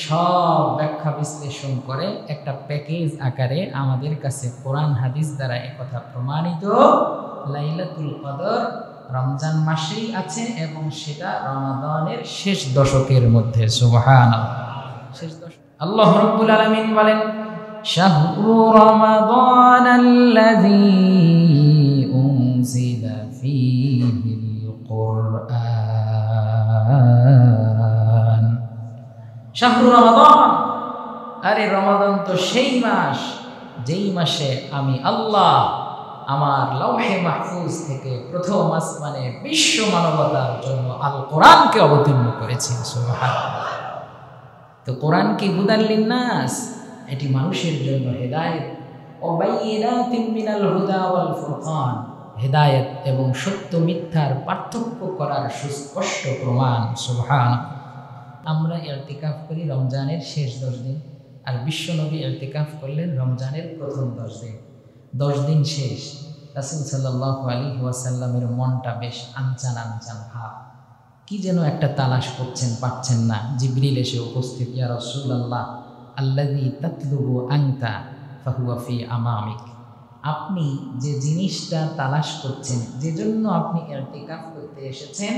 সব ব্যাখ্যা বিশ্লেষণ করে একটা প্যাকেজ আকারে আমাদের কাছে কোরআন হাদিস দ্বারা একথা প্রমাণিত, লাইলাতুল কদর রমজান মাসেই আছে এবং সেটা রমাদানের শেষ দশকের মধ্যে। সুবহানাল্লাহ, শেষ দশক। আল্লাহ রাব্বুল আলামিন বলেন, শাহরু রমাদানাল্লাযী উনজিলা ফীহিল কুরআন। শাহরু রমাদান, আরে রমাদান তো সেই মাস যেই মাসে আমি আল্লাহ আমার লৌহে মাহফুজ থেকে প্রথম আসমানে বিশ্ব মানবতার জন্য আল কোরআনকে অবতীর্ণ করেছি। সুবহানাল্লাহ। তো কোরআন কি হুদাল লিন্নাস, এটি মানুষের জন্য হেদায়েত, ও বাইয়িনাতিন মিনাল হুদা ওয়াল ফুরকান, হেদায়েত এবং সত্য মিথ্যার পার্থক্য করার সুস্পষ্ট প্রমাণ। সুবহানাল্লাহ। আমরা ইতিকাফ করি রমজানের শেষ 10 দিন, আর বিশ্বনবী ইতিকাফ করলেন রমজানের প্রথম 10 দিন। 10 দিন শেষ, রাসূল সাল্লাল্লাহু আলাইহি ওয়াসাল্লামের মনটা বেশ আনচান আনচান ভাব, কি যেন একটা তালাশ করছেন, পাচ্ছেন না। জিবরিল এসে উপস্থিত, ইয়া রাসূলুল্লাহ আল্লাযী তাতলুবু আনতা ফাহুয়া ফি আমামিক, আপনি যে জিনিসটা তালাশ করছেন, যে জন্য আপনি ইতিকাফ করতে এসেছেন,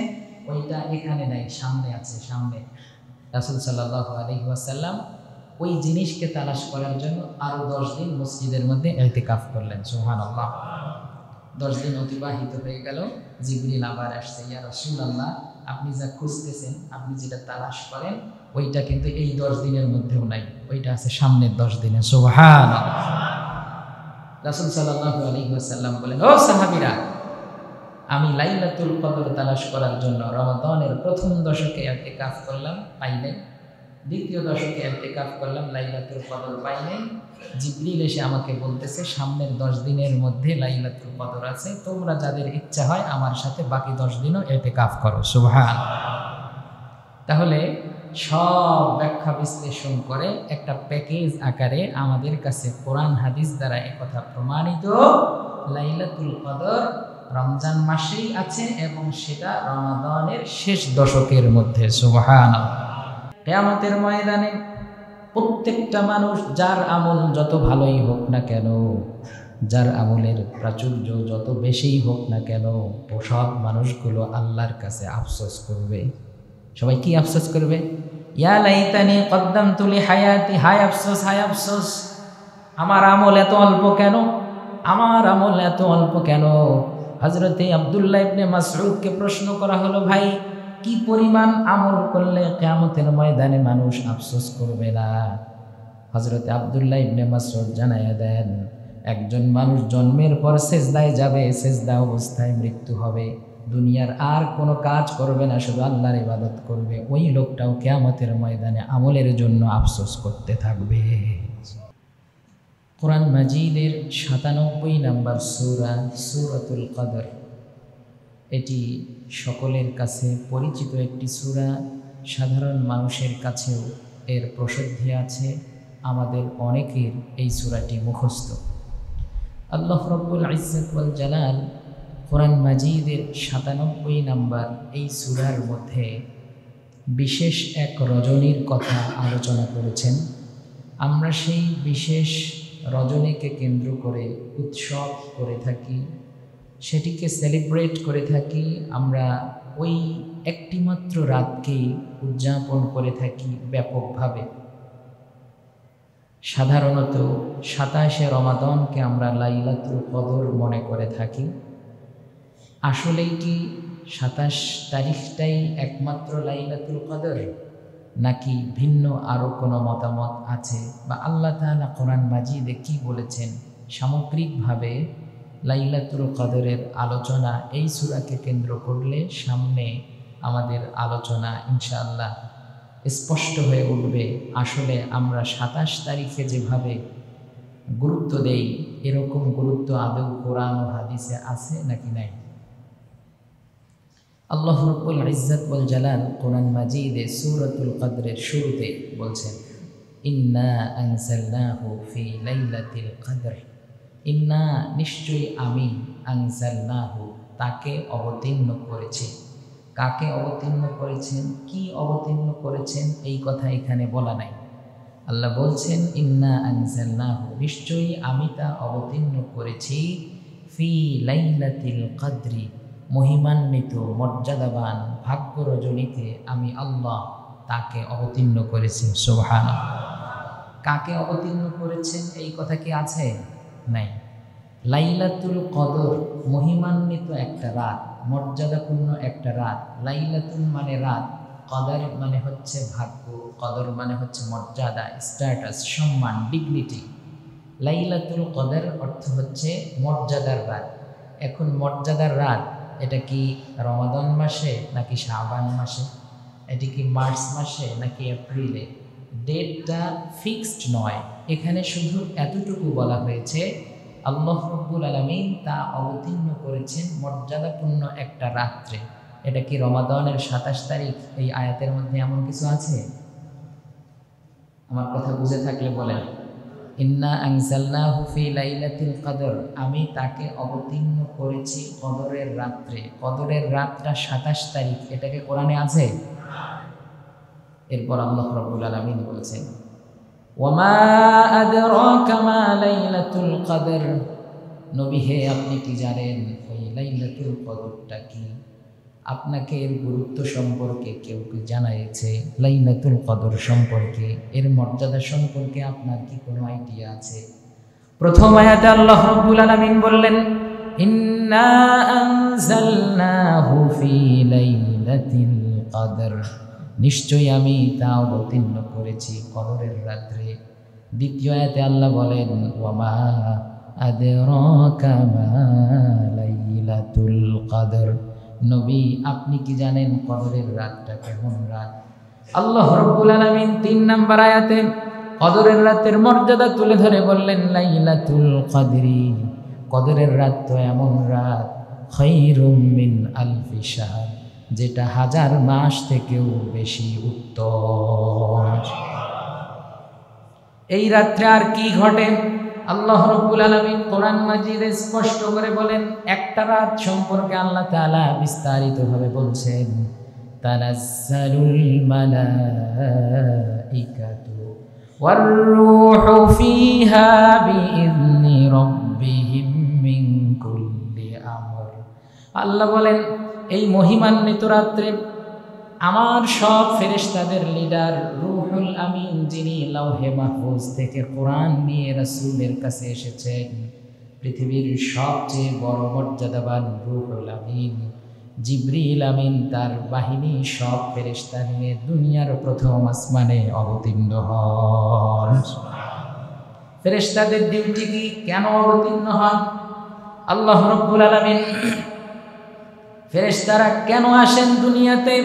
ওইটা এখানে নাই, সামনে আছে, সামনে। রাসূল সাল্লাল্লাহু আলাইহি ওয়াসাল্লাম ওই জিনিসকে তালাশ করার জন্য আরো 10 দিন মসজিদের মধ্যে ইতিকাফ করলেন। সুবহানাল্লাহ। 10 দিন অতিবাহিত হয়ে গেল, জিবরিল আবার আসছে, ইয়া রাসূলুল্লাহ আপনি যা খুঁজতেছেন, আপনি যেটা তালাশ করেন, ওইটা কিন্তু এই 10 দিনের মধ্যেও নাই, ওইটা আছে সামনের 10 দিনে। সুবহানাল্লাহ। রাসূল সাল্লাল্লাহু আলাইহি ওয়াসাল্লাম বলেন, ও সাহাবীরা, আমি লাইলাতুল কদর তালাশ করার জন্য রমাদানের প্রথম দশকে ইতিকাফ করলাম, পাই নাই। দ্বিতীয় দশকে ইতিকাফ করলাম, লাইলাতুল কদর পাই নাই। জিবরিল এসে আমাকে বলতেছে সামনের 10 দিনের মধ্যে লাইলাতুল কদর আছে, তোমরা যাদের ইচ্ছা হয় আমার সাথে বাকি 10 দিনও ইতিকাফ করো। সুবহানাল্লাহ। তাহলে সব ব্যাখ্যা বিশ্লেষণ করে একটা প্যাকেজ আকারে আমাদের কাছে কোরআন হাদিস দ্বারা একথা প্রমাণিত, লাইলাতুল কদর রমজান মাসেই আছে এবং সেটা রমাদানের শেষ দশকের মধ্যে। সুবহানাল্লাহ। কিয়ামতের ময়দানে প্রত্যেকটা মানুষ, যার আমল যত ভালোই হোক না কেন, যার আমলের প্রাচুর্য যত বেশিই হোক না কেন, ও সব মানুষগুলো আল্লাহর কাছে আফসোস করবে। সবাই কি আফসোস করবে? ইয়া লাইতানি কদ্দামতু লি হায়াতি, হায় আফসোস, হায় আফসোস, আমার আমল এত অল্প কেন, আমার আমল এত অল্প কেন। হযরতে আব্দুল্লাহ ইবনে মাসউদকে প্রশ্ন করা হলো, ভাই কি পরিমাণ আমল করলে কিয়ামতের ময়দানে মানুষ আফসোস করবে না? হযরতে আব্দুল্লাহ ইবনে মাসউদ জানায়া দেন, একজন মানুষ জন্মের পর সেজদায় যাবে, সেজদা অবস্থায় মৃত্যু হবে, দুনিয়ার আর কোনো কাজ করবে না, শুধু আল্লাহর ইবাদত করবে, ওই লোকটাও কিয়ামতের ময়দানে আমলের জন্য আফসোস করতে থাকবে। কোরআন মাজিদের 97 নম্বর সূরা, সূরাতুল কদর। এটি সকলের কাছে পরিচিত একটি সূরা, সাধারণ মানুষের কাছেও এর প্রসিদ্ধি আছে, আমাদের অনেকের এই সূরাটি মুখস্থ। আল্লাহ রাব্বুল ইজ্জত ওয়াল জালাল কোরআন মাজিদের 97 নম্বর এই সূরার মধ্যে বিশেষ এক রজনীর কথা আলোচনা করেছেন। আমরা সেই বিশেষ রজনীকে কেন্দ্র করে উৎসব করে থাকি, সেটিকে সেলিব্রেট করে থাকি। আমরা ওই একটিমাত্র রাতকেই উদযাপন করে থাকি ব্যাপকভাবে। সাধারণত 27শে রমাদানকে আমরা লাইলাতুল কদর মনে করে থাকি। আসলেই কি 27 তারিখটাই একমাত্র লাইলাতুল কদর, নাকি ভিন্ন আরও কোনো মতামত আছে, বা আল্লাহ তাআলা কোরআন মাজিদে কি বলেছেন? সামগ্রিকভাবে লাইলাতুল কদরের আলোচনা এই সূরাকে কেন্দ্র করলে সামনে আমাদের আলোচনা ইনশাআল্লাহ স্পষ্ট হয়ে উঠবে। আসলে আমরা 27 তারিখে যেভাবে গুরুত্ব দেই, এরকম গুরুত্ব আদৌ কোরআন ও হাদিসে আছে নাকি নাই? আল্লাহ রাব্বুল ইজ্জত ওয়াল জালাল কোরআন মাজিদে সূরাতুল কদরের শুরুতে বলছেন, ইন্না আনজালনাহু ফি লাইলাতিল কদর, ইন্না নিশ্চয়ই আমি, আনজালনাহু তাকে অবতীর্ণ করেছি, কাকে অবতীর্ণ করেছেন, কি অবতীর্ণ করেছেন এই কথা এখানে বলা নাই। আল্লাহ বলছেন ইন্না আনজালনাহু, নিশ্চয়ই আমি তা অবতীর্ণ করেছি ফি লাইলাতিল কদরি, মহিমান্বিত মর্যাদাবান ভাগ্য রজনীতে আমি আল্লাহ তাকে অবতীর্ণ করেছি। সুবহানাল্লাহ। কাকে অবতীর্ণ করেছেন এই কথা কি আছে? নাই। লাইলাতুল কদর মহিমান্বিত একটা রাত, মর্যাদাপূর্ণ একটা রাত। লাইলাতুল মানে রাত, কদর মানে হচ্ছে ভাগ্য, কদর মানে হচ্ছে মর্যাদা, স্ট্যাটাস, সম্মান, ডিগনিটি। লাইলাতুল কদর অর্থ হচ্ছে মর্যাদার রাত। এখন মর্যাদার রাত এটা কি রমাদান মাসে নাকি শাবান মাসে? এটি কি মার্চ মাসে নাকি এপ্রিলে? ডেটটা ফিক্সড নয়। এখানে শুধু এতটুকু বলা হয়েছে আল্লাহ রাব্বুল আলামিন তা অবতীর্ণ করেছেন মর্যাদাপূর্ণ একটা রাত্রে। এটা কি রমাদানের 27 তারিখ? এই আয়াতের মধ্যে এমন কিছু আছে? আমার কথা বুঝে থাকলে বলেন। ইন্না আনজালনাহু ফি লাইলাতিল কদর, আমি তাকে অবতীর্ণ করেছি কদরের রাত্রে। কদরের রাতটা 27 তারিখ, এটাকে কোরআনে আছে? এরপর আল্লাহ রাব্বুল আলামিন বলেছেন ওয়ামা আদরাকা মা লাইলাতুল কদর, নবী হে আপনি কি জানেন ওই লাইলাতুল কদরটা কি? আপনাকে এর গুরুত্ব সম্পর্কে কেউ কি জানাইছে? লাইলাতুল কদর সম্পর্কে, এর মর্যাদা সম্পর্কে আপনার কি কোনো আইডিয়া আছে? প্রথম আয়াতে আল্লাহ রাব্বুল আলামিন বললেন ইন্না আনজালনাহু ফি লাইলাতিল কদর, নিশ্চয়ই আমি তা অবতীর্ণ করেছি কদরের রাত্রে। দ্বিতীয় আয়াতে আল্লাহ বলেন ওয়ামা আদরাকা মা লাইলাতুল কদর, নবী আপনি কি জানেন কদরের রাতটা কেমন রাত? আল্লাহ রাব্বুল আলামিন 3 নম্বর আয়াতে কদরের রাতের মর্যাদা তুলে ধরে বললেন লাইলাতুল কদরি, কদরের রাত তো এমন রাত খায়রুম মিন আলফি শাহর, যেটা 1000 মাস থেকেও বেশি উত্তম। এই রাত্রে আর কি ঘটে? আল্লাহ রাব্বুল আলামিন কোরআন মাজিদে স্পষ্ট করে বলেন, একটা রাত সম্পর্কে আল্লাহ তাআলা বিস্তারিতভাবে বলছেন তানাজ্জালুল মালাইকাতু ওয়ার রূহু ফিহা বিইذনি রাব্বিহিম মিন কুল্লি আমর। আল্লাহ বলেন এই মহিমান্বিত রাত্রে আমার সব ফেরেশতাদের লিডার রূহুল আমিন, যিনি লাউহে মাহফুজ থেকে কোরআন নিয়ে রাসূলের কাছে এসেছেন, পৃথিবীর সবচেয়ে বড় মর্যাদাবান রূহুল আমিন জিবরিল আমিন তার বাহিনী সব ফেরেশতা নিয়ে দুনিয়ার প্রথম আসমানে অবতীর্ণ হন। ফেরেশতাদের ডিউটি কি? কেন অবতীর্ণ হন? আল্লাহ রাব্বুল আলামিন ফেরেশতারা কেন আসেন দুনিয়াতে?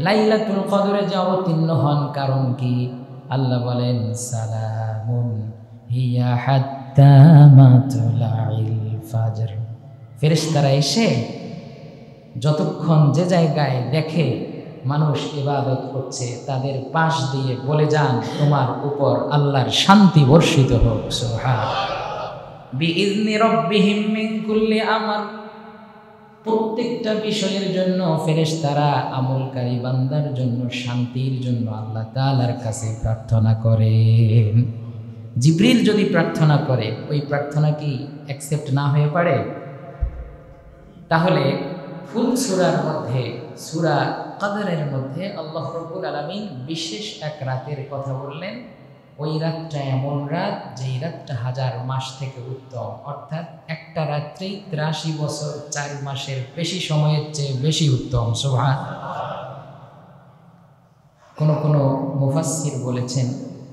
লাইলাতুল কদরে যে অবতীর্ণ হন কারণ কি? আল্লাহ বলেন সালামুন হিয়া হাত্তা মাতলাইল ফাজর। ফেরেশতারা এসে যতক্ষণ যে জায়গায় দেখে মানুষ ইবাদত করছে তাদের পাশ দিয়ে বলে যান তোমার উপর আল্লাহর শান্তি বর্ষিত হোক। সুবহানাল্লাহ। বিইذনি রাব্বিহিম মিন কুল্লি আমর, প্রত্যেকটা বিষয়ের জন্য ফেরেশতারা আমলকারী বান্দার জন্য শান্তির জন্য আল্লাহ তাআলার কাছে প্রার্থনা করেন। জিবরিল যদি প্রার্থনা করে ওই প্রার্থনা কি অ্যাকসেপ্ট না হয়ে পারে? তাহলে ফুল সূরার মধ্যে সূরা কদরের মধ্যে আল্লাহ রাব্বুল আলামিন বিশেষ এক রাতের কথা বললেন। ওই রাতটা এমন রাত যেই রাতটা 1000 মাস থেকে উত্তম, অর্থাৎ একটা রাত্রেই 83 বছর 4 মাসের বেশি সময়ের চেয়ে বেশি উত্তম। সুবহানাল্লাহ। কোন মুফাসসির বলেছেন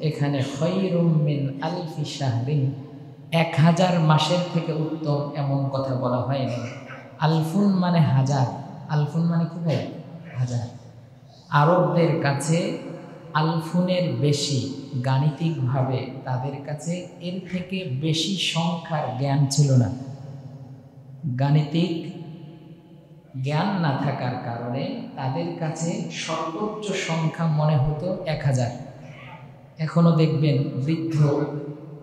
এখানে খায়রুম মিন আলফি শাহরিন, 1000 মাসের থেকে উত্তম এমন কথা বলা হয়নি। আলফুন মানে 1000, আলফুন মানে কি ভাই? 1000। আরবদের কাছে আলফুনের বেশি, গাণিতিকভাবে তাদের কাছে এর থেকে বেশি সংখ্যার জ্ঞান ছিল না। গাণিতিক জ্ঞান না থাকার কারণে তাদের কাছে সর্বোচ্চ সংখ্যা মনে হতো 1000। এখনো দেখবেন বৃদ্ধ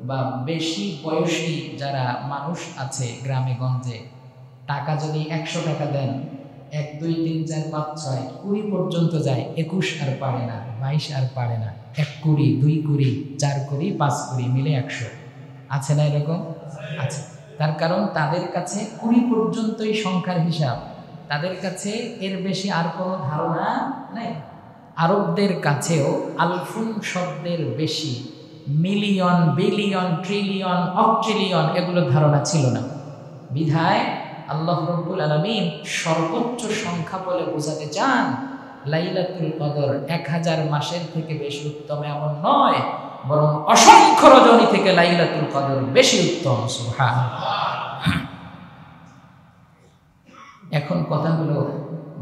বা বেশি বয়সী যারা মানুষ আছে গ্রামে গঞ্জে, টাকা যদি 100 টাকা দেন 1 2 3 4 5 6 20 পর্যন্ত যায়, 21 আর পারে না, 22 আর পারে না, 1 20 2 20 4 20 5 20 মিলে 100 আছে না এরকম? আছে। তার কারণ তাদের কাছে 20 পর্যন্তই সংখ্যার হিসাব, তাদের কাছে এর বেশি আর কোনো ধারণা নেই। আরবদের কাছেও আলফুন শব্দের বেশি মিলিয়ন, বিলিয়ন, ট্রিলিয়ন, অক্ট্রিলিয়ন এগুলোর ধারণা ছিল না। বিধায় আল্লাহ রাব্বুল আলামিন সর্বোচ্চ সংখ্যা বলে বোঝাতে চান লাইলাতুল কদর 1000 মাসের থেকে বেশি উত্তম এমন নয়, বরং অসংখ্য রজনী থেকে লাইলাতুল কদর বেশি উত্তম। সুবহানাল্লাহ। এখন কথা হলো,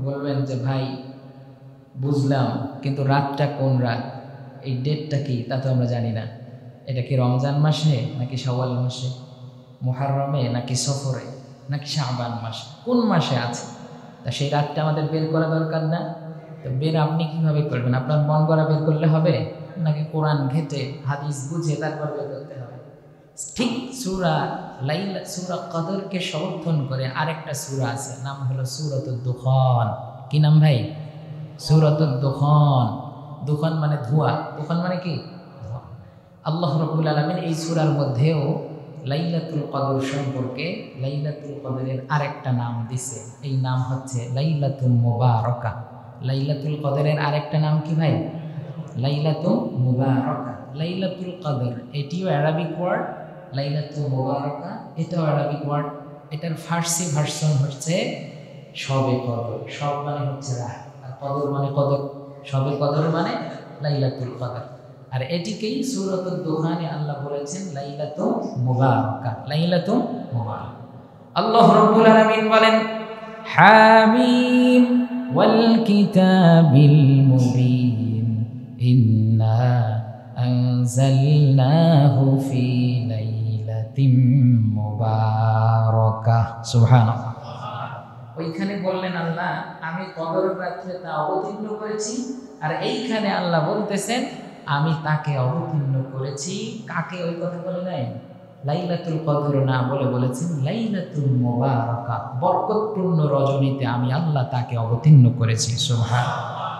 বলবেন যে ভাই বুঝলাম, কিন্তু রাতটা কোন রাত, এই ডেটটা কি তা তো আমরা জানি না। এটা কি রমজান মাসে নাকি শাওয়াল মাসে, মুহররমে নাকি সফরে নাকি শাবান মাসে, কোন মাসে আছে? তা সেই রাতটা আমাদের বের করা দরকার না? তো বের আপনি কিভাবে করবেন? আপনার মন গড়া বের করলে হবে নাকি কোরআন ঘেটে হাদিস বুঝে তারপর বের করতে হবে? ঠিক সূরা কদরকে সমর্থন করে আরেকটা সূরা আছে, নাম হলো সূরাতুদ দুখান। কি নাম ভাই? সূরাতুদ দুখান। দুখান মানে ধোঁয়া, দুখান মানে কি? ধোঁয়া। আল্লাহ রাব্বুল আলামিন এই সূরার মধ্যেও লাইলাতুল কদর সম্পর্কে লাইলাতুল কদরের আরেকটা নাম দিছে, এই নাম হচ্ছে লাইলাতুল মুবারাকা। লাইলাতুল কদরের আরেকটা নাম কি ভাই? লাইলাতুল মুবারাকা। লাইলাতুল কদর এটিও আরবিক ওয়ার্ড, লাইলাতুল মুবারাকা এটাও আরবিক ওয়ার্ড। এটার ফার্সি ভার্সন হচ্ছে শবে কদর। সব মানে হচ্ছে রাত, আর কদর মানে কদর। শবে কদর মানে লাইলাতুল কদর। আর এটিকেই সূরাতুদ দুখানে আল্লাহ বলেছেন লাইলাতুল মুবারাকা, লাইলাতুল মুবারাকা। আল্লাহ রাব্বুল আলামিন বলেন হামিম ওয়াল কিতাবিল মুবিন ইন্না আনজালনাহু ফি লাইলাতিন মুবারাকাহ। সুবহানাল্লাহ। ওইখানে বললেন আল্লাহ আমি কদর রাত্রে তা অবতীর্ণ করেছি, আর এইখানে আল্লাহ বলতেছেন আমি তাকে অবতীর্ণ করেছি। কাকে? ওই কথা বলে নাই, লাইলাতুল কদর না বলে বলেছেন লাইলাতুল মুবারাকা, বরকতপূর্ণ রজনীতে আমি আল্লাহ তাকে অবতীর্ণ করেছি। সুবহানাল্লাহ।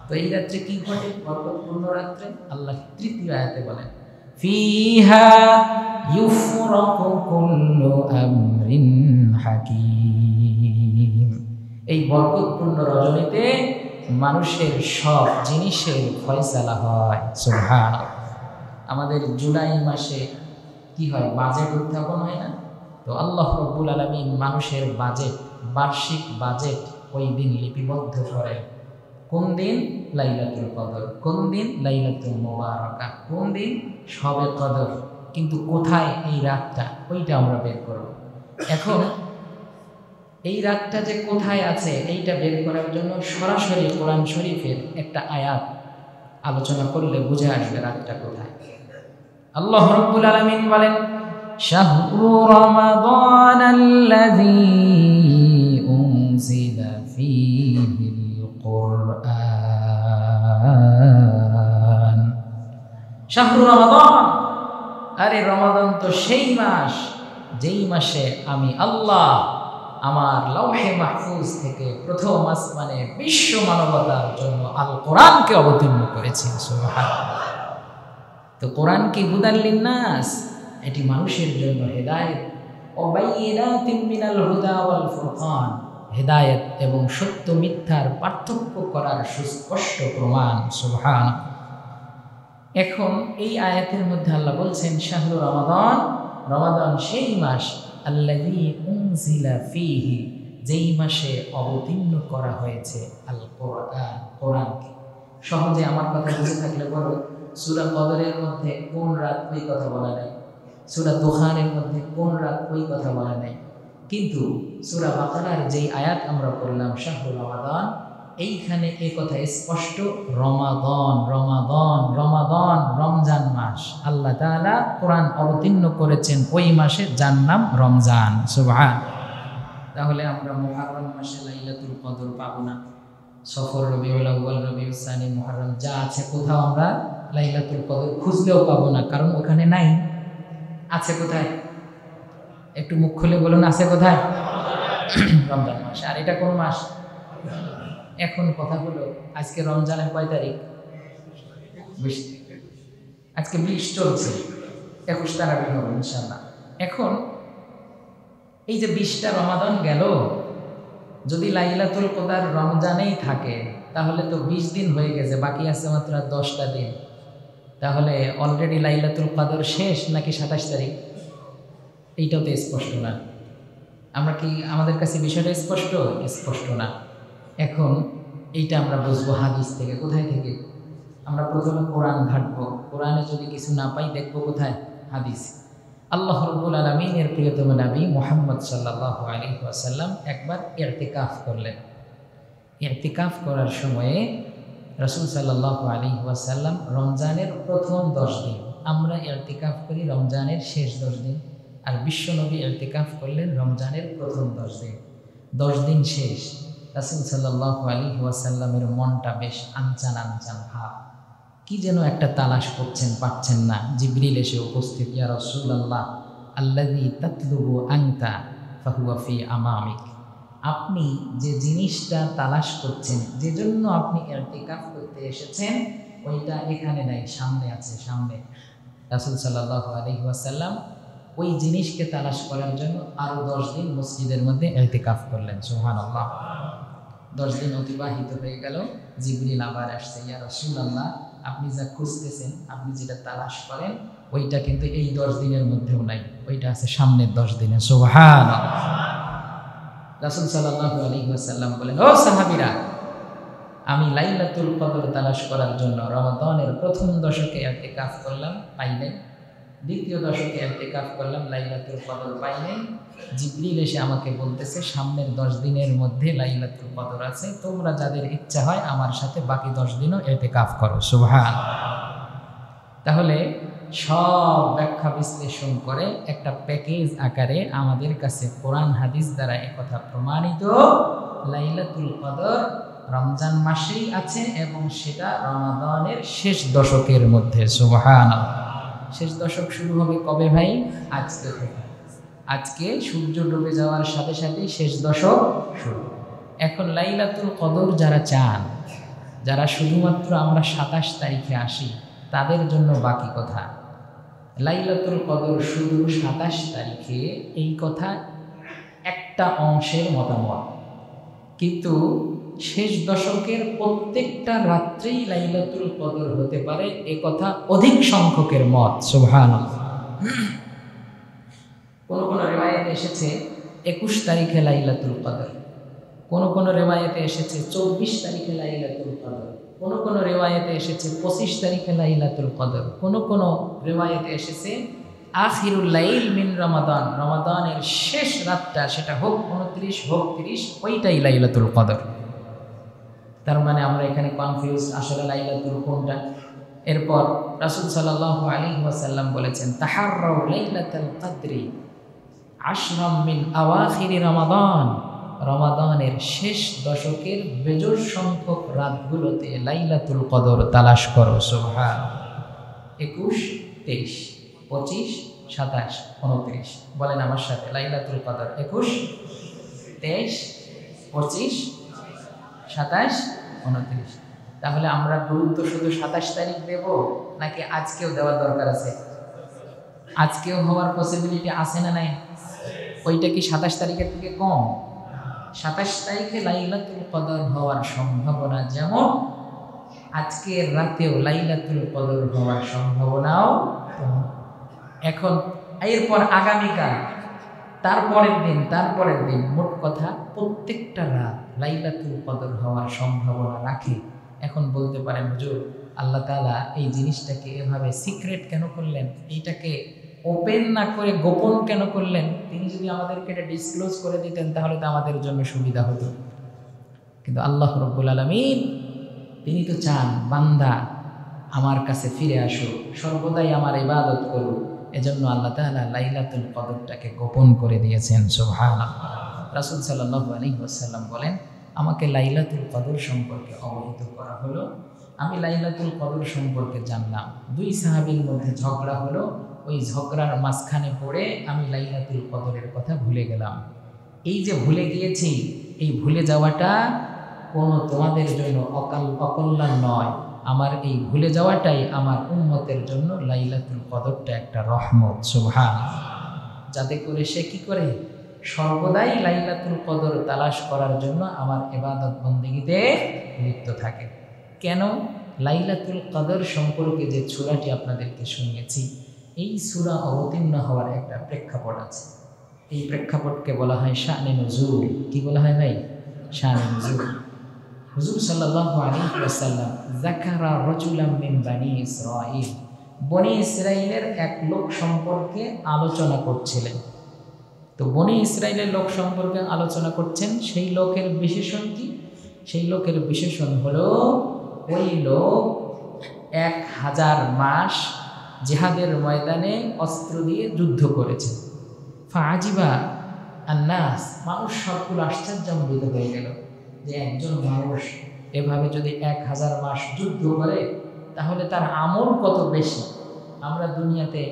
তো এই রাত্রে কি ঘটে? বরকতপূর্ণ রাত্রে আল্লাহ তৃতীয় আয়াতে বলেন ফিহা ইউফরাকু কুল্লু আমরিন হাকিম। এই বরকতপূর্ণ রজনীতে মানুষের সব জিনিসের ফয়সালা হয়। সুবহানাল্লাহ। আমাদের জুলাই মাসে কি হয়? বাজেট উত্থাপন হয় না? তো আল্লাহ রাব্বুল আলামিন মানুষের বাজেট, বার্ষিক বাজেট ওই দিন লিপিবদ্ধ করেন। কোন দিন? লাইলাতুল কদর। কোন দিন? লাইলাতুল মুবারাকা। কোন দিন? শবে কদর। কিন্তু কোথায় এই রাতটা, ওইটা আমরা বের করব। এখন এই রাতটা যে কোথায় আছে এইটা বের করার জন্য সরাসরি কোরআন শরীফের একটা আয়াত আলোচনা করলে বুঝে আসবে রাতটা কোথায়। আল্লাহ রাব্বুল আলামিন বলেন শাহরু রমাদানাল্লাযী উনজিলা ফীহিল কুরআন। শাহরু রমাদান, আরে রমাদান তো সেই মাস যেই মাসে আমি আল্লাহ আমার লাউহে মাহফুজ থেকে প্রথম আসমানে বিশ্ব মানবতার জন্য আল কোরআনকে অবতীর্ণ করেছি। সুবহানাল্লাহ। তো কোরআন কি হুদাল লিন্নাস, এটি মানুষের জন্য হেদায়েত। ও বাইয়িনাতিন মিনাল হুদা ওয়াল ফুরকান, হেদায়েত এবং সত্য মিথ্যার পার্থক্য করার সুস্পষ্ট প্রমাণ। সুবহানাল্লাহ। এখন এই আয়াতের মধ্যে আল্লাহ বলছেন শাহরু রমাদান, রমাদান সেই মাস আল্লাযী উনজিলা ফীহি, যেই মাসে অবতীর্ণ করা হয়েছে আল কোরআন, কোরআনকে। সহজে আমার কথা বুঝে থাকলে বলো, সূরা কদরের মধ্যে কোন রাত ওই কথা বলা নাই, সূরা দুখানের মধ্যে কোন রাত ওই কথা বলা নাই, কিন্তু সূরা বাকারার যেই আয়াত আমরা পড়লাম শাহরু রমাদান, এইখানে এই কথা স্পষ্ট, রমাদান রমাদান রমাদান, রমজান মাস। আল্লাহ তাআলা কোরআন অবতীর্ণ করেছেন ওই মাসে যার নাম রমজান। সুবহানাল্লাহ। তাহলে আমরা মুহররম মাসে লাইলাতুল কদর পাবো না, সফর, রবিউল আউয়াল, রবিউল সানি, মুহররম যা আছে কোথাও আমরা লাইলাতুল কদর খুঁজলেও পাবো না, কারণ ওখানে নাই। আছে কোথায়? একটু মুখ খুলে বলুন, আছে কোথায়? রমজান মাসে। আর এটা কোন মাস? এখন কথা হলো, আজকে রমজানের কয় তারিখ? 20। আজকে 20 চলছে, 21 তারাবি হবে ইনশাআল্লাহ। এখন এই যে 20টা রমাদান গেল, যদি লাইলাতুল কদর রমজানেই থাকে তাহলে তো 20 দিন হয়ে গেছে, বাকি আছে মাত্র 10টা দিন। তাহলে অলরেডি লাইলাতুল কদর শেষ নাকি 27 তারিখ? এইটাও তো স্পষ্ট না। আমরা কি, আমাদের কাছে বিষয়টা স্পষ্ট? স্পষ্ট না। এখন এইটা আমরা বুঝবো হাদিস থেকে। কোথায় থেকে? আমরা প্রথমে কোরআন ঘাটবো, কোরআনে যদি কিছু না পাই দেখবো কোথায়? হাদিস। আল্লাহ রাব্বুল আলামিনের প্রিয়তম নবী মুহাম্মদ সাল্লাল্লাহু আলাইহি ওয়াসাল্লাম একবার ইরতিকাফ করলেন। ইরতিকাফ করার সময়ে রাসূল সাল্লাল্লাহু আলাইহি ওয়াসাল্লাম রমজানের প্রথম 10 দিন, আমরা ইরতিকাফ করি রমজানের শেষ 10 দিন, আর বিশ্বনবী ইরতিকাফ করলেন রমজানের প্রথম 10 দিন। 10 দিন শেষ, রাসূল সাল্লাল্লাহু আলাইহি ওয়াসাল্লামের মনটা বেশ আনচান আনচান ভাব, কি যেন একটা তালাশ করছেন, পাচ্ছেন না। জিবরিল এসে উপস্থিত, ইয়া রাসূলুল্লাহ আল্লাযী তাতলুবু আনতা ফাহুয়া ফি আমামিক। আপনি যে জিনিসটা তালাশ করছেন, যে জন্য আপনি ইরতিকাফ করতে এসেছেন, ওইটা এখানে নাই, সামনে আছে, সামনে। রাসূল সাল্লাল্লাহু আলাইহি ওয়াসাল্লাম ওই জিনিসকে তালাশ করার জন্য আরো 10 দিন মসজিদের মধ্যে ইরতিকাফ করলেন। সুবহানাল্লাহ। 10 দিন অতিবাহিত হয়ে গেল, জিবরিল আবার আসছে, ইয়া রাসূলুল্লাহ আপনি যা খুঁজতেছেন, আপনি যেটা তালাশ করেন, ওইটা কিন্তু এই 10 দিনের মধ্যেও নাই, ওইটা আছে সামনের 10 দিনে। সুবহানাল্লাহ। রাসূল সাল্লাল্লাহু আলাইহি ওয়াসাল্লাম বলেন, ও সাহাবীরা, আমি লাইলাতুল কদর তালাশ করার জন্য রমাদানের প্রথম দশকে ইরতিকাফ করলাম, পাই নাই। দ্বিতীয় দশকে ইরতিকাফ করলাম, লাইলাতুল কদর পাই নাই। জিবরিল এসে আমাকে বলতেছে সামনের 10 দিনের মধ্যে লাইলাতুল কদর আছে, তোমরা যাদের ইচ্ছা হয় আমার সাথে বাকি 10 দিনও ইরতিকাফ করো। সুবহানাল্লাহ। তাহলে সব ব্যাখ্যা বিশ্লেষণ করে একটা প্যাকেজ আকারে আমাদের কাছে কোরআন হাদিস দ্বারা একথা প্রমাণিত, লাইলাতুল কদর রমজান মাসেই আছে এবং সেটা রমাদানের শেষ দশকের মধ্যে। সুবহানাল্লাহ। শেষ দশক শুরু হবে কবে ভাই? আজকে থেকে। আজকে সূর্য ডুবে যাওয়ার সাথে সাথে শেষ দশক শুরু। এখন লাইলাতুল কদর যারা চান, যারা শুধুমাত্র আমরা 27 তারিখে আসি, তাদের জন্য বাকি কথা। লাইলাতুল কদর শুধু 27 তারিখে, এই কথা একটা অংশের মতামত, কিন্তু শেষ দশকের প্রত্যেকটা রাত্রেই লাইলাতুল কদর হতে পারে, এ কথা অধিক সংখ্যকের মত। সুবহানাল্লাহ। কোন কোন রিওয়ায়াতে এসেছে 21 তারিখে লাইলাতুল কদর, কোন কোন রিওয়ায়াতে এসেছে 24 তারিখে লাইলাতুল কদর, কোন কোন রিওয়ায়াতে এসেছে 25 তারিখে লাইলাতুল কদর, কোন কোন রিওয়ায়াতে এসেছে আখিরুল লাইল মিন রমাদান, রমাদানের শেষ রাতটা, সেটা হোক 29 হোক 30, ওইটাই লাইলাতুল কদর। তার মানে আমরা এখানে কনফিউজ, আসলে লাইলাতুল কোনটা। এরপর রাসূল সাল্লাল্লাহু আলাইহি ওয়াসাল্লাম বলেছেন, তাহাররাউ লাইলাতুল কদরি আশরাম মিন আওয়াখিরি রমাদান, রমাদানের শেষ দশকের বেজোড় সংখ্যক রাতগুলোতে লাইলাতুল কদর তালাশ করো। সুবহানাল্লাহ। 21, 23, 25, 27, 29, বলেন আমার সাথে, লাইলাতুল কদর 21, 23, 25, 27, 29। তাহলে আমরা গুরুত্ব শুধু 27 তারিখ দেব নাকি আজকেও দেওয়ার দরকার আছে? আজকেও হওয়ার পসিবিলিটি আছে না নাই? ওইটা কি 27 তারিখের থেকে কম? 27 তারিখে লাইলাতুল কদর হওয়ার সম্ভাবনা যেমন, আজকের রাতেও লাইলাতুল কদর হওয়ার সম্ভাবনাও। এখন এরপর আগামীকাল, তারপরের দিন, তারপরের দিন, মোট কথা প্রত্যেকটা রাত লাইলাতুল কদর হওয়ার সম্ভাবনা রাখে। এখন বলতে পারেন, হুজুর আল্লাহ তাআলা এই জিনিসটাকে এভাবে সিক্রেট কেন করলেন, এইটাকে ওপেন না করে গোপন কেন করলেন? তিনি যদি আমাদেরকে এটা ডিসক্লোজ করে দিতেন তাহলে তো আমাদের জন্য সুবিধা হতো। কিন্তু আল্লাহ রাব্বুল আলামিন, তিনি তো চান বান্দা আমার কাছে ফিরে আসো, সর্বদাই আমার ইবাদত করো। এজন্য আল্লাহ তাআলা লাইলাতুল কদরটাকে গোপন করে দিয়েছেন। সুবহানাল্লাহ। রাসূল সাল্লাল্লাহু আলাইহি ওয়াসাল্লাম বলেন, আমাকে লাইলাতুল কদর সম্পর্কে অবহিত করা হলো, আমি লাইলাতুল কদর সম্পর্কে জানলাম। 2 সাহাবীর মধ্যে ঝগড়া হলো, ওই ঝগড়ার মাঝখানে পড়ে আমি লাইলাতুল কদরের কথা ভুলে গেলাম। এই যে ভুলে গিয়েছি, এই ভুলে যাওয়াটা কোনো তোমাদের জন্য অকল্যাণ নয়, আমার এই ভুলে যাওয়াটাই আমার উম্মতের জন্য লাইলাতুল কদরটা একটা রহমত। সুবহানাল্লাহ। যাতে করে সে কি করে সর্বদাই লাইলাতুল কদর তালাশ করার জন্য আমার ইবাদত বন্দেগীতে লিপ্ত থাকে। কেন? লাইলাতুল কদর সম্পর্কে যে সূরাটি আপনাদেরকে শুনিয়েছি, এই সূরা অবতীর্ণ হওয়ার একটা প্রেক্ষাপট আছে। এই প্রেক্ষাপটকে বলা হয় শানে নুজুল। কি বলা হয় ভাই? শানে নুজুল। হুজুর সাল্লাল্লাহু আলাইহি ওয়াসাল্লাম যাকারা রাজুলাম মিন বানি ইসরাঈল, বনি ইসরাইলের এক লোক সম্পর্কে আলোচনা করছিলেন। তো বনি ইসরাইলের লোক সম্পর্কে আলোচনা করছেন, সেই লোকের বিশেষণ কি? সেই লোকের বিশেষণ হলো ওই লোক 1000 মাস জিহাদের ময়দানে অস্ত্র দিয়ে যুদ্ধ করেছে। ফাআজিবা আন্নাস, মানুষ সবগুলো আশ্চর্যান্বিত হয়ে গেল যে একজন মানুষ এভাবে যদি 1000 মাস যুদ্ধ করে তাহলে তার আমল কত বেশি। আমরা দুনিয়াতে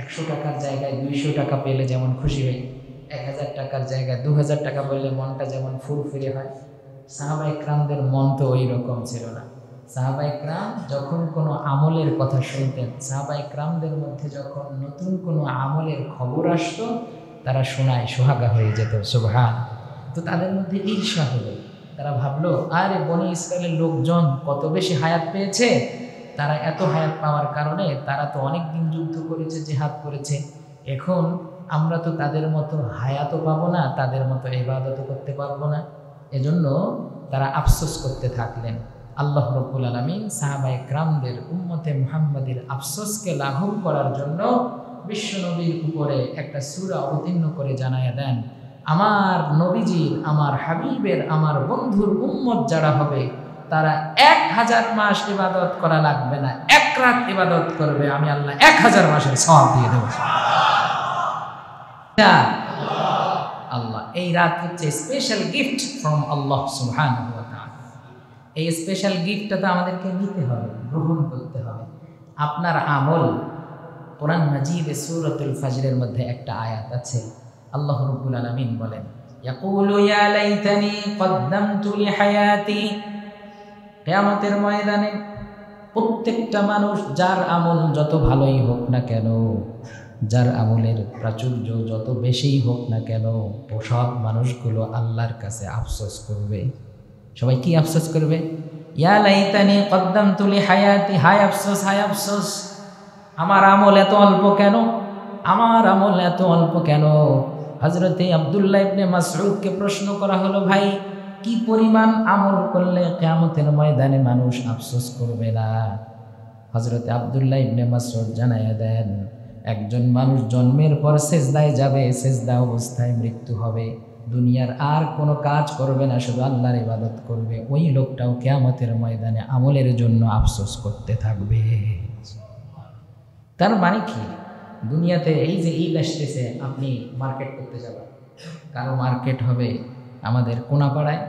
100 টাকার জায়গায় 200 টাকা পেলে যেমন খুশি হই, 1000 টাকার জায়গায় 2000 টাকা পেলে মনটা যেমন ফুরফুরে হয়, সাহাবায়ে কেরামদের মন তো ওই রকম ছিল না। সাহাবায়ে কেরাম যখন কোনো আমলের কথা শুনতেন, সাহাবায়ে কেরামদের মধ্যে যখন নতুন কোনো আমলের খবর আসতো, তারা শোনায় সোহাগা হয়ে যেত। সুবহান। তো তাদের মধ্যে ঈর্ষা হলো। তারা ভাবলো, আরে বনি ইসরায়েলের লোকজন কত বেশি হায়াত পেয়েছে, তারা এত হায়াত পাওয়ার কারণে তারা তো অনেক দিন যুদ্ধ করেছে, জিহাদ করেছে, এখন আমরা তো তাদের মতো হায়াতও পাবো না, তাদের মতো ইবাদতও করতে পারবো না। এজন্য তারা আফসোস করতে থাকলেন। আল্লাহ রাব্বুল আলামিন সাহাবায়ে কেরামদের উম্মতে মুহাম্মাদের আফসোসকে লাঘব করার জন্য বিশ্বনবীর উপরে একটা সূরা অবতীর্ণ করে জানায়া দেন, আমার নবীজির, আমার হাবিবের, আমার বন্ধুর উম্মত যারা হবে তারা 1000 মাস ইবাদত করা লাগবে না, 1 রাত ইবাদত করবে, আমি আল্লাহ 1000 মাসের সওয়াব দিয়ে দেব। আল্লাহ, এই রাত হচ্ছে স্পেশাল গিফট ফ্রম আল্লাহ সুবহানাহু ওয়া তাআলা। এই স্পেশাল গিফটটা তো আমাদেরকে নিতে হবে, গ্রহণ করতে হবে। আপনার আমল, কোরআন মাজিদে সূরাতুল ফাজরের মধ্যে একটা আয়াত আছে, আল্লাহ রাব্বুল আলামিন বলেন, ইয়াকুলু ইয়া লাইতানি কদ্দামতু লিহায়াতি। কিয়ামতের ময়দানে প্রত্যেকটা মানুষ, যার আমল যত ভালোই হোক না কেন, যার আমলের প্রাচুর্য যত বেশিই হোক না কেন, সব মানুষগুলো আল্লাহর কাছে আফসোস করবে। সবাই কি আফসোস করবে? ইয়া লাইতানি কদ্দামতু লিহায়াতি, হায় আফসোস, হায় আফসোস, আমার আমল এত অল্প কেন, আমার আমল এত অল্প কেন। হযরতে আব্দুল্লাহ ইবনে মাসউদকে প্রশ্ন করা হলো, ভাই কি পরিমাণ আমল করলে কিয়ামতের ময়দানে মানুষ আফসোস করবে না? হযরতে আব্দুল্লাহ ইবনে মাসউদ জানায়া দেন, একজন মানুষ জন্মের পর সেজদায় যাবে, সেজদা অবস্থায় মৃত্যু হবে, দুনিয়ার আর কোনো কাজ করবে না, শুধু আল্লাহর ইবাদত করবে, ওই লোকটাও কিয়ামতের ময়দানে আমলের জন্য আফসোস করতে থাকবে। তার মানে কি? দুনিয়াতে এই যে ঈদ আসতেছে, আপনি মার্কেট করতে যাবেন, কারো মার্কেট হবে আমাদের কোনাপাড়ায়,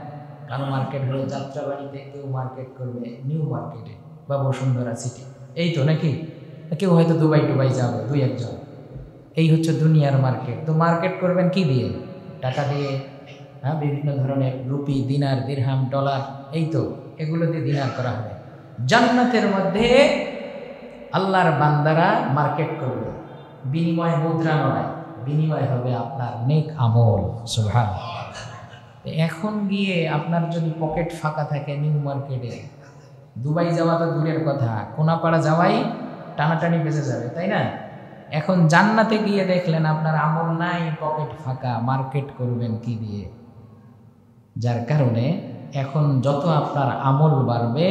কারো মার্কেট হলো যাত্রাবাড়িতে, কেউ মার্কেট করবে নিউ মার্কেটে বা বসুন্ধরা সিটি, এই তো নাকি? কেউ হয়তো দুবাই টুবাই যাবে, 2-1 জন। এই হচ্ছে দুনিয়ার মার্কেট। তো মার্কেট করবেন কি দিয়ে? টাকা দিয়ে, হ্যাঁ, বিভিন্ন ধরনের রুপি, দিনার, দিরহাম, ডলার, এই তো এগুলো দিয়ে দিনার করা হবে। জান্নাতের মধ্যে আল্লাহর বান্দারা মার্কেট করবে, বিনিময় মুদ্রা নয়, বিনিময় হবে আপনার নেক আমল। সুবহানাল্লাহ। এখন গিয়ে আপনার যদি পকেট ফাঁকা থাকে নিউ মার্কেটে, দুবাই যাওয়া তো দূরের কথা, কোনাপাড়া যাওয়াই টানাটানি বেঁচে যাবে, তাই না? এখন জান্নাতে গিয়ে দেখলেন আপনার আমল নাই, পকেট ফাঁকা, মার্কেট করবেন কি দিয়ে? যার কারণে এখন যত আপনার আমল বাড়বে,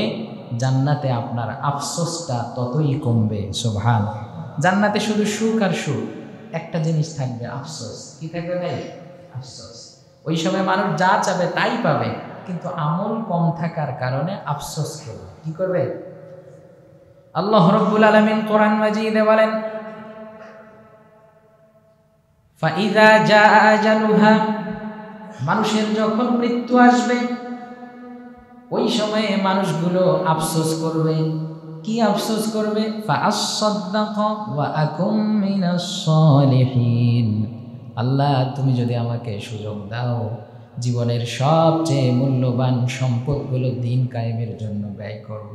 জান্নাতে আপনার আফসোসটা ততই কমবে। সুবহানাল্লাহ। জান্নাতে শুধু সুখ আর সুখ, একটা জিনিস থাকবে, আফসোস। কি থাকবে ভাই? আফসোস। ওই সময় মানুষ যা চাবে তাই পাবে, কিন্তু আমল কম থাকার কারণে আফসোস করবে। কি করবে? আল্লাহ রাব্বুল আলামিন কোরআন মাজিদে বলেন, ফাইযা জাআ আজালুহা, মানুষের যখন মৃত্যু আসবে ওই সময়ে মানুষগুলো আফসোস করবে। কি আফসোস করবে? ফাআসসাদদাকা ওয়া আকুম মিনাস সালিহিন। আল্লাহ, তুমি যদি আমাকে সুযোগ দাও, জীবনের সবচেয়ে মূল্যবান সম্পদগুলো দিন কায়েমের জন্য ব্যয় করব,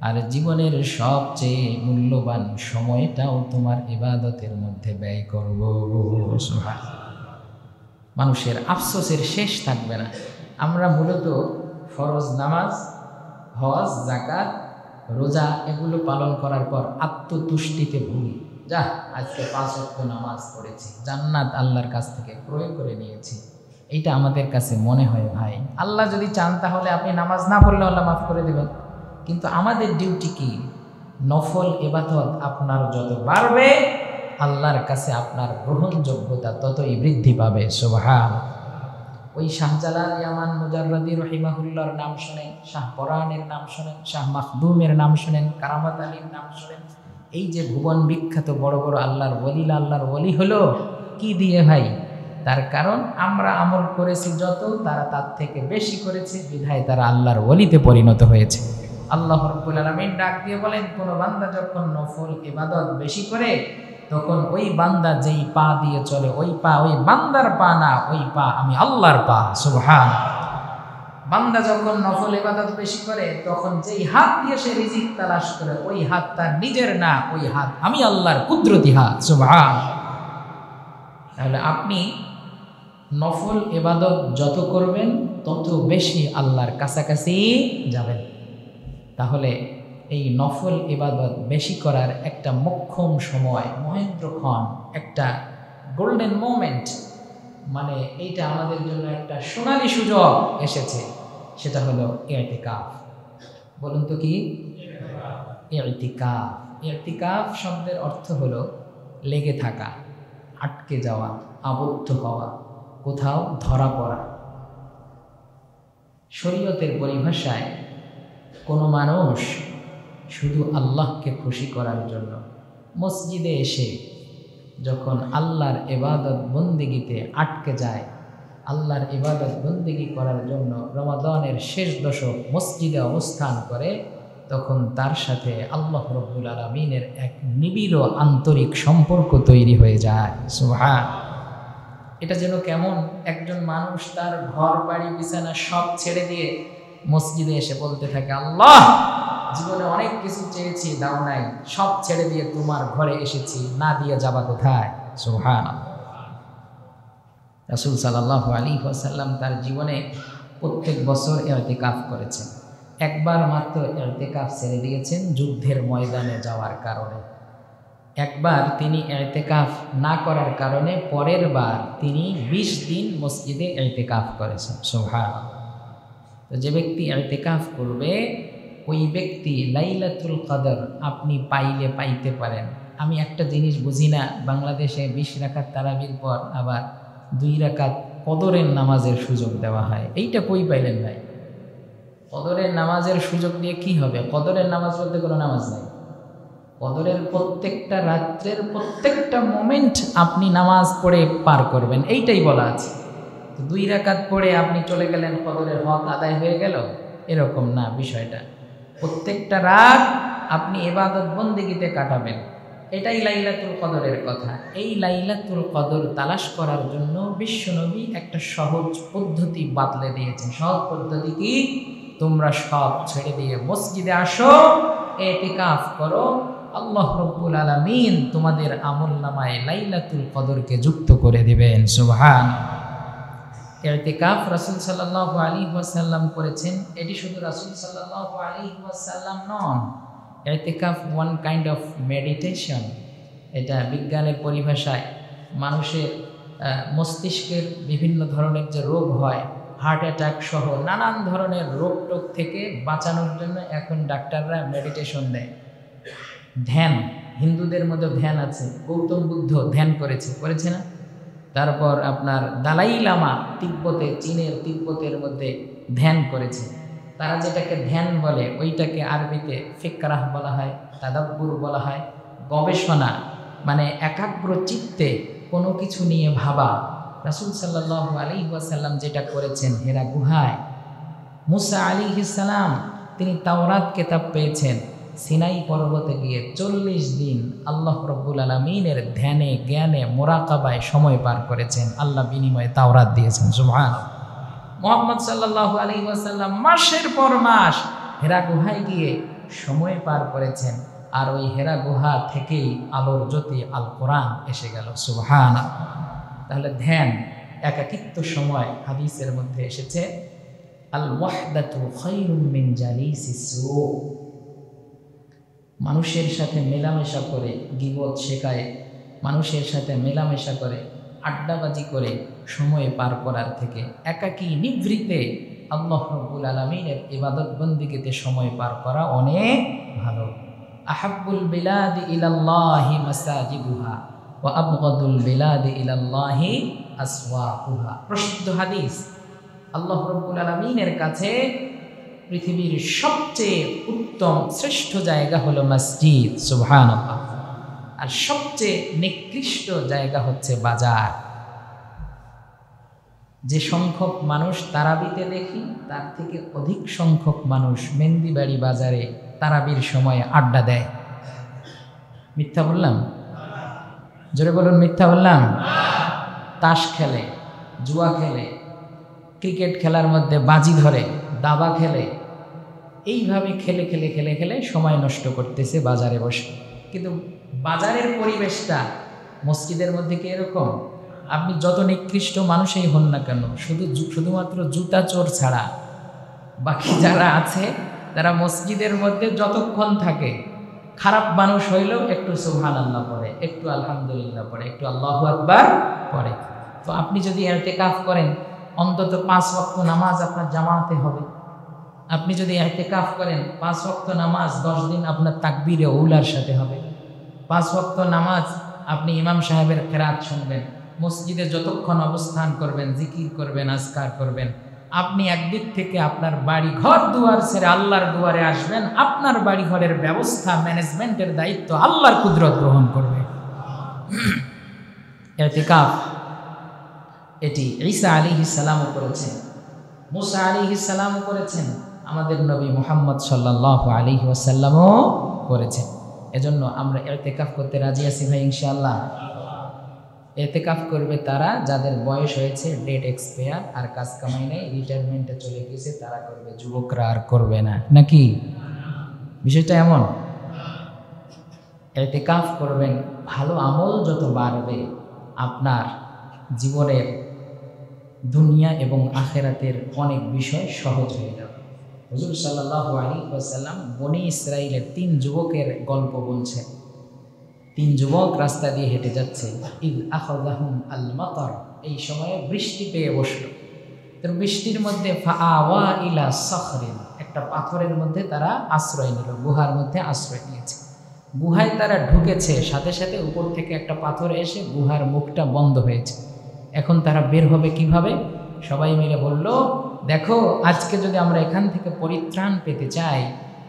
আর জীবনের সবচেয়ে মূল্যবান সময়টাও তোমার ইবাদতের মধ্যে ব্যয় করব। সুবহানাল্লাহ। মানুষের আফসোসের শেষ থাকবে না। আমরা মূলত ফরজ নামাজ, হজ, যাকাত, রোজা এগুলো পালন করার পর আত্মতুষ্টিতে ভুগি। যা, আজকে 5 ওয়াক্ত নামাজ পড়েছি, জান্নাত আল্লাহর কাছ থেকে ক্রয় করে নিয়েছি, এইটা আমাদের কাছে মনে হয়। ভাই, আল্লাহ যদি চান তাহলে আপনি নামাজ না পড়লে আল্লাহ মাফ করে দেবেন। কিন্তু আমাদের ডিউটি কি? নফল ইবাদত আপনার যত বাড়বে, আল্লাহর কাছে আপনার গ্রহণযোগ্যতা ততই বৃদ্ধি পাবে। সুবহানাল্লাহ। ওই শাহজালাল ইয়ামান মুজাররাদি রহিমাহুল্লাহর নাম শোনেন, শাহ পরানের নাম শোনেন, শাহ মাখদুমের নাম শোনেন, কারামাত আলীর নাম শোনেন। এই যে ভুবন বিখ্যাত বড় বড় আল্লাহর ওলি হলো কি দিয়ে ভাই? তার কারণ আমরা আমল করেছি যত, তারা তার থেকে বেশি করেছে, বিধায় তারা আল্লাহর ওলিতে পরিণত হয়েছে। আল্লাহ রাব্বুল আলামিন ডাক দিয়ে বলেন, কোন বান্দা যখন নফল ইবাদত বেশি করে, তখন ওই বান্দা যেই পা দিয়ে চলে, ওই পা ওই বান্দার পা না, ওই পা আমি আল্লাহর পা। সুবহানাল্লাহ। বান্দা যখন নফল ইবাদত বেশি করে, তখন যেই হাত দিয়ে সে রিজিক তালাশ করে, ওই হাত তার নিজের না, ওই হাত আমি আল্লাহর কুদরতি হাত। সুবহানাল্লাহ। তাহলে আপনি নফল ইবাদত যত করবেন, তত বেশি আল্লাহর কাছাকাছি যাবেন। তাহলে এই নফল ইবাদত বেশি করার একটা মোক্ষম সময়, মহেন্দ্রক্ষণ, একটা গোল্ডেন মোমেন্ট, মানে এইটা আমাদের জন্য একটা সোনালী সুযোগ এসেছে, সেটা হলো ইতিকাফ। বলুন তো কি ইতিকাফ? ইতিকাফ শব্দের অর্থ হলো লেগে থাকা, আটকে যাওয়া, আবদ্ধ হওয়া, কোথাও ধরা পড়া। শরীয়তের পরিভাষায় কোনো মানুষ শুধু আল্লাহকে খুশি করার জন্য মসজিদে এসে যখন আল্লাহর ইবাদত বন্দেগীতে আটকে যায়, আল্লাহর ইবাদত বন্দেগী করার জন্য রমাদানের শেষ দশক মসজিদে অবস্থান করে, তখন তার সাথে আল্লাহ রাব্বুল আলামিনের এক নিবিড় আন্তরিক সম্পর্ক তৈরি হয়ে যায়। সুবহানাল্লাহ। এটা যেন কেমন একজন মানুষ তার ঘর বাড়ি বিছানা সব ছেড়ে দিয়ে মসজিদে এসে বলতে থাকে, আল্লাহ, জীবনে অনেক কিছু চেয়েছি, দাও নাই, সব ছেড়ে দিয়ে তোমার ঘরে এসেছি, না দিয়ে যাবা কোথায়? সুবহানাল্লাহ। রাসূল সাল্লাল্লাহু আলাইহি ওয়াসাল্লাম তার জীবনে প্রত্যেক বছর ইতিকাফ করেছেন। একবার মাত্র ইতিকাফ ছেড়ে দিয়েছেন যুদ্ধের ময়দানে যাওয়ার কারণে। একবার তিনি ইতিকাফ না করার কারণে পরের বার তিনি 20 দিন মসজিদে ইতিকাফ করেছেন। সুবহানাল্লাহ। তো যে ব্যক্তি ইতিকাফ করবে, ওই ব্যক্তি লাইলাতুল কদর আপনি পাইলে পাইতে পারেন। আমি একটা জিনিস বুঝি না, বাংলাদেশে 20 রাকাত তারাবির পর আবার 2 রাকাত কদরের নামাজের সুযোগ দেওয়া হয়। এইটা কই পাইলেন ভাই? কদরের নামাজের সুযোগ দিয়ে কি হবে? কদরের নামাজ বলতে কোনো নামাজ নাই। কদরের প্রত্যেকটা রাত্রের প্রত্যেকটা মোমেন্ট আপনি নামাজ পড়ে পার করবেন, এইটাই বলা আছে। তো 2 রাকাত পড়ে আপনি চলে গেলেন, কদরের হক আদায় হয়ে গেল, এরকম না বিষয়টা। প্রত্যেকটা রাত আপনি ইবাদত বন্দেগীতে কাটাবেন, এটাই লাইলাতুল কদরের কথা। এই লাইলাতুল কদর তালাশ করার জন্য বিশ্বনবী একটা সহজ পদ্ধতি বাতলে দিয়েছেন। সহজ পদ্ধতি কি? তোমরা সব ছেড়ে দিয়ে মসজিদে আসো, ইতিকাফ করো, আল্লাহ রাব্বুল আলামিন তোমাদের আমলনামায় লাইলাতুল কদরকে যুক্ত করে দিবেন। সুবহানাল্লাহ। ইতিকাফ রাসূল সাল্লাল্লাহু আলাইহি ওয়াসাল্লাম করেছেন। এটি শুধু রাসূল সাল্লাল্লাহু আলাইহি ওয়াসাল্লাম নন, ইতিকাফ ওয়ান কাইন্ড অফ মেডিটেশন। এটা বিজ্ঞানের পরিভাষায় মানুষের মস্তিষ্কের বিভিন্ন ধরনের যে রোগ হয়, হার্ট অ্যাটাক সহ নানান ধরনের রোগ টোগ থেকে বাঁচানোর জন্য এখন ডাক্তাররা মেডিটেশন দেয়। ধ্যান, হিন্দুদের মধ্যে ধ্যান আছে, গৌতম বুদ্ধ ধ্যান করেছে না? তারপর আপনার দালাই লামা তিব্বতে, চীনের তিব্বতের মধ্যে ধ্যান করেছে। তারা যেটাকে ধ্যান বলে, ওইটাকে আরবিতে ফিকরাহ বলা হয়, তাদাব্বুর বলা হয়, গবেষণা, মানে একাগ্র চিত্তে কোনো কিছু নিয়ে ভাবা। রাসূল সাল্লাল্লাহু আলাইহি ওয়াসাল্লাম যেটা করেছেন হেরা গুহায়, মুসা আলাইহিস সালাম তিনি তাওরাত কিতাব পেয়েছেন, সিনাই পর্বতে গিয়ে 40 দিন আল্লাহ রাব্বুল আলামিনের ধ্যানে, জ্ঞানে, মুরাকাবায় সময় পার করেছেন। আল্লাহ বিনিময়ে তাওরাত দিয়েছেন। সুবহানাল্লাহ। মুহাম্মদ সাল্লাল্লাহু আলাইহি ওয়াসাল্লাম মাসের পর মাস হেরা গুহায় গিয়ে সময় পার করেছেন, আর ওই হেরা গুহা থেকেই আলোর জ্যোতি আল কোরআন এসে গেল। সুবহানাল্লাহ। তাহলে ধ্যান, একাকিত্ব সময় হাদিসের মধ্যে এসেছে আল ওয়াহদাতু খায়রুম মিন জালিসিস সু। মানুষের সাথে মেলামেশা করে গীবত শেখায়, মানুষের সাথে মেলামেশা করে আড্ডাবাজি করে সময় পার করার থেকে একাকী নিভৃতে আল্লাহ রাব্বুল আলামিনের ইবাদত বন্দেগীতে সময় পার করা অনেক ভালো। আহাব্বুল বিলাদি ইলাল্লাহি মাসাজিদুহা ওয়া আবগাদুল বিলাদি ইলাল্লাহি আসওয়াকুহা। প্রসিদ্ধ হাদিস, আল্লাহ রাব্বুল আলামিনের কাছে পৃথিবীর সবচেয়ে উত্তম শ্রেষ্ঠ জায়গা হলো মসজিদ। সুবহানাল্লাহ। আর সবচেয়ে নিকৃষ্ট জায়গা হচ্ছে বাজার। যে সংখ্যক মানুষ তারাবিতে দেখি, তার থেকে অধিক সংখ্যক মানুষ মেন্দিবাড়ি বাজারে তারাবির সময়ে আড্ডা দেয়। মিথ্যা বললাম? জোরে বলুন, মিথ্যা বললাম? তাস খেলে, জুয়া খেলে, ক্রিকেট খেলার মধ্যে বাজি ধরে, দাবা খেলে, এইভাবে খেলে খেলে খেলে খেলে সময় নষ্ট করতেছে বাজারে বসে। কিন্তু বাজারের পরিবেশটা মসজিদের মধ্যে কি এরকম? আপনি যত নিকৃষ্ট মানুষই হন না কেন, শুধুমাত্র জুতা চোর ছাড়া বাকি যারা আছে তারা মসজিদের মধ্যে যতক্ষণ থাকে, খারাপ মানুষ হইলেও একটু সুবহানাল্লাহ পড়ে, একটু আলহামদুলিল্লাহ পড়ে, একটু আল্লাহু আকবার পড়ে। তো আপনি যদি ইতিকাফ করেন, অন্তত 5 ওয়াক্ত নামাজ আপনার জামাতে হবে। আপনি যদি ইতিকাফ করেন, 5 ওয়াক্ত নামাজ 10 দিন আপনার তাকবীরে উলার সাথে হবে। 5 ওয়াক্ত নামাজ আপনি ইমাম সাহেবের কেরাত শুনবেন। মসজিদে যতক্ষণ অবস্থান করবেন, জিকির করবেন, আজকার করবেন। আপনি একদিক থেকে আপনার বাড়ি ঘর দুয়ার ছেড়ে আল্লাহর দুয়ারে আসবেন, আপনার বাড়ি ঘরের ব্যবস্থা ম্যানেজমেন্টের দায়িত্ব আল্লাহর কুদরত গ্রহণ করবে। ইতিকাফ এটি ঈসা আলাইহিস সালামও করেছেন, মুসা আলাইহিস সালামও করেছেন, আমাদের নবী মুহাম্মদ সাল্লাল্লাহু আলাইহি ওয়াসাল্লামও করেছেন। এজন্য আমরা ইতিকাফ করতে রাজি আছি ভাই ইনশাআল্লাহ। ইতিকাফ করবে তারা যাদের বয়স হয়েছে ডেট এক্সপায়ার, আর কাজ কামাই নেই, রিটায়ারমেন্টে চলে গেছে, তারা করবে। যুবকরা আর করবে না, নাকি? বিষয়টা এমন। ইতিকাফ করবেন, ভালো আমল যত বাড়বে আপনার জীবনের দুনিয়া এবং আখেরাতের অনেক বিষয় সহজ হয়ে যাবে। হুজুর সাল্লাল্লাহু আলাইহি ওয়াসাল্লাম বনি ইসরাইলের 3 যুবকের গল্প বলছেন। 3 যুবক রাস্তা দিয়ে হেঁটে যাচ্ছে। ইদ আখাযাহুম আল মাতার, এই সময়ে বৃষ্টি পেয়ে বসলো। তো বৃষ্টির মধ্যে ফাআওয়া ইলা সাখরিন, একটা পাথরের মধ্যে তারা আশ্রয় নিল, গুহার মধ্যে আশ্রয় নিয়েছে। গুহায় তারা ঢুকেছে, সাথে সাথে উপর থেকে একটা পাথর এসে গুহার মুখটা বন্ধ হয়েছে। এখন তারা বের হবে কিভাবে? সবাই মিলে বলল, দেখো আজকে যদি আমরা এখান থেকে পরিত্রাণ পেতে চাই,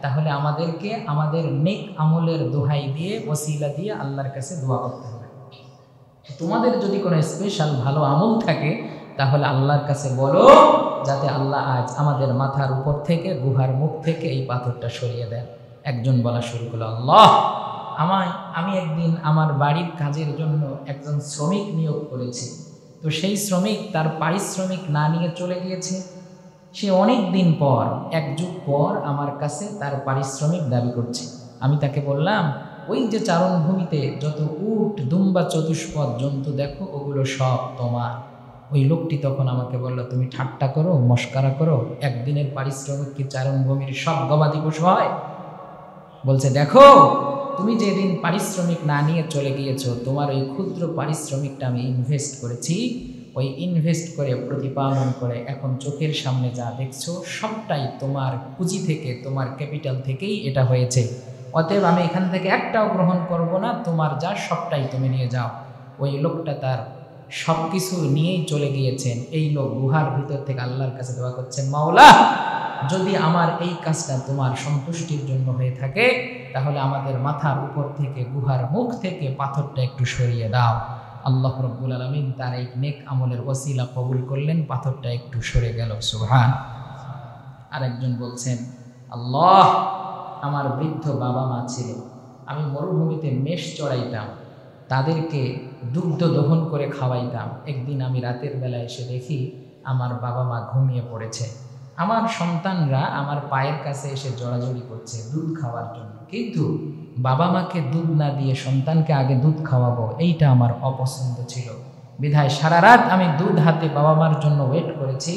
তাহলে আমাদেরকে আমাদের নেক আমলের দোহাই দিয়ে, ওসিলা দিয়ে আল্লাহর কাছে দোয়া করতে হবে। তোমাদের যদি কোনো স্পেশাল ভালো আমল থাকে তাহলে আল্লাহর কাছে বলো, যাতে আল্লাহ আজ আমাদের মাথার উপর থেকে, গুহার মুখ থেকে এই পাথরটা সরিয়ে দেন। একজন বলা শুরু করলো, আল্লাহ, আমি একদিন আমার বাড়ির কাজের জন্য একজন শ্রমিক নিয়োগ করেছি, তো সেই শ্রমিক তার পারিশ্রমিক না নিয়ে চলে গিয়েছে। সে অনেক দিন পর, 1 যুগ পর আমার কাছে তার পারিশ্রমিক দাবি করছে। আমি তাকে বললাম, ওই যে চারণভূমিতে যত উট, দুম্বা, চতুষ্পদ জন্তু দেখো, ওগুলো সব তোমার। ওই লোকটি তখন আমাকে বলল, তুমি ঠাট্টা করো, মস্কারা করো, একদিনের পারিশ্রমিক কি চারণভূমির সব গবাদি পশু হয়? বলছে, দেখো তুমি যেদিন পারিশ্রমিক না নিয়ে চলে গিয়েছো, তোমার ওই ক্ষুদ্র পারিশ্রমিকটা আমি ইনভেস্ট করেছি। ওই ইনভেস্ট করে, প্রতিপালন করে, এখন চোখের সামনে যা দেখছো সবটাই তোমার পুঁজি থেকে, তোমার ক্যাপিটাল থেকেই এটা হয়েছে। অতএব আমি এখান থেকে একটাও গ্রহণ করব না, তোমার যা সবটাই তুমি নিয়ে যাও। ওই লোকটা তার সব কিছু নিয়েই চলে গিয়েছেন। এই লোক গুহার ভিতর থেকে আল্লাহর কাছে দোয়া করছেন, মাওলা, যদি আমার এই কাজটা তোমার সন্তুষ্টির জন্য হয়ে থাকে, তাহলে আমাদের মাথার উপর থেকে, গুহার মুখ থেকে পাথরটা একটু সরিয়ে দাও। আল্লাহ রাব্বুল আলামিন তার এই নেক আমলের ওসিলা কবুল করলেন, পাথরটা একটু সরে গেল। সুবহান। আরেকজন বলছেন, আল্লাহ, আমার বৃদ্ধ বাবা মা ছিল, আমি মরুভূমিতে মেষ চড়াইতাম, তাদেরকে দুগ্ধ দহন করে খাওয়াইতাম। একদিন আমি রাতের বেলা এসে দেখি আমার বাবা মা ঘুমিয়ে পড়েছে, আমার সন্তানরা আমার পায়ের কাছে এসে জড়াজড়ি করছে দুধ খাওয়ার জন্য, কিন্তু বাবা মাকে দুধ না দিয়ে সন্তানকে আগে দুধ খাওয়াবো, এইটা আমার অপছন্দ ছিল। বিধায় সারা রাত আমি দুধ হাতে বাবা মার জন্য ওয়েট করেছি,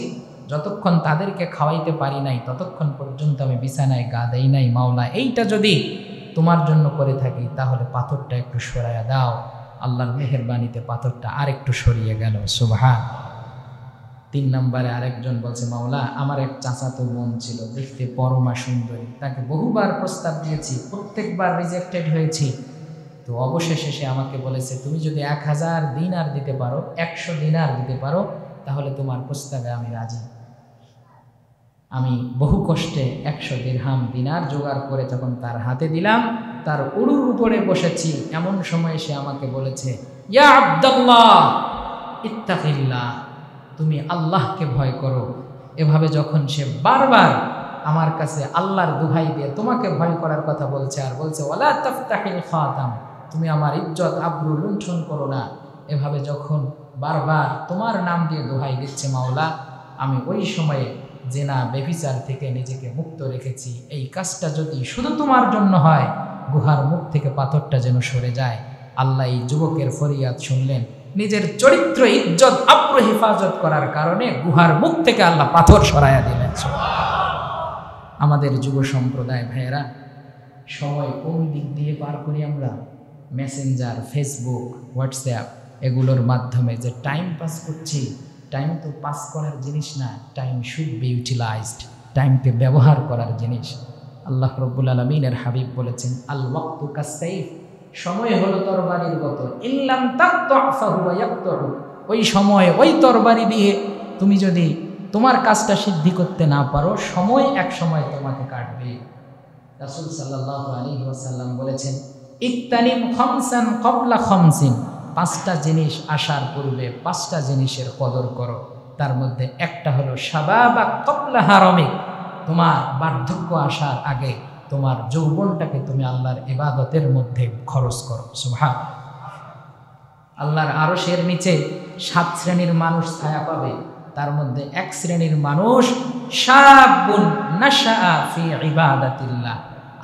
যতক্ষণ তাদেরকে খাওয়াইতে পারি নাই ততক্ষণ পর্যন্ত আমি বিছানায় গা দেই নাই। মাওলা, এইটা যদি তোমার জন্য করে থাকি তাহলে পাথরটা একটু সরাইয়া দাও। আল্লাহর মেহেরবানিতে পাথরটা আরেকটু সরিয়ে গেল। সুবহান। 3 নম্বরে আরেকজন বলছে, মাওলা, আমার এক চাচাতো বোন ছিল, দেখতে পরমা সুন্দরী, তাকে বহুবার প্রস্তাব দিয়েছি, প্রত্যেকবার রিজেক্টেড হয়েছি। তো অবশেষে সে আমাকে বলেছে, তুমি যদি 1000 দিনার দিতে পারো, 100 দিনার দিতে পারো, তাহলে তোমার প্রস্তাবে আমি রাজি। আমি বহু কষ্টে 100 দিরহাম দিনার জোগাড় করে যখন তার হাতে দিলাম, তার উরুর উপরে বসেছি, এমন সময় সে আমাকে বলেছে, ইয়া আব্দুল্লাহ ইত্তাকিল্লাহ, তুমি আল্লাহকে ভয় করো। এভাবে যখন সে বারবার আমার কাছে আল্লাহর দুহাই দিয়ে তোমাকে ভয় করার কথা বলছে, আর বলছে ওয়ালা তাফতাহিল খাতাম, তুমি আমার ইজ্জত আবরু লুণ্ঠন করো না, এভাবে যখন বারবার তোমার নাম দিয়ে দোহাই দিচ্ছে, মাওলা, আমি ওই সময়ে জেনা বেভিচার থেকে নিজেকে মুক্ত রেখেছি। এই কাজটা যদি শুধু তোমার জন্য হয়, গুহার মুখ থেকে পাথরটা যেন সরে যায়। আল্লাহ এই যুবকের ফরিয়াদ শুনলেন, নিজের চরিত্র ইজ্জত আবরু হেফাজত করার কারণে গুহার মুখ থেকে আল্লাহ পাথর সরাইয়া দিলেন। আমাদের যুব সম্প্রদায় ভাইয়েরা, সময় কোন দিক দিয়ে পার করি আমরা? মেসেঞ্জার, ফেসবুক, হোয়াটসঅ্যাপ, এগুলোর মাধ্যমে যে টাইম পাস করছি, টাইম তো পাস করার জিনিস না, টাইম শুড বি ইউটিলাইজড, টাইমকে ব্যবহার করার জিনিস। আল্লাহ রব্বুল আলামিনের হাবিব বলেছেন, আল ওয়াক্তু কাসসাইফ, সময় হলো তরবারির মতো, ইল্লাম তাকতা ফাহুয়া ইয়াকতু, ওই সময় ওই তরবারি দিয়ে তুমি যদি তোমার কাজটা সিদ্ধি করতে না পারো, সময় এক সময় তোমাকে কাটবে। রাসূল সাল্লাল্লাহু আলাইহি ওয়াসাল্লাম বলেছেন, ইকতানিম খামসান ক্বাবলা খামসিন, 5টা জিনিস আসার পূর্বে 5টা জিনিসের কদর করো। তার মধ্যে একটা হলো শাবাবা ক্বাবলা হারামিক, তোমার বার্ধক্য আসার আগে তোমার যৌবনটাকে তুমি আল্লাহর ইবাদতের মধ্যে খরচ করো। সুবহান। আল্লাহর আরশের নিচে 7 শ্রেণীর মানুষ ছায়া পাবে, তার মধ্যে 1 শ্রেণীর মানুষ শাবুন নাশাআ ফি ইবাদাতিল্লাহ,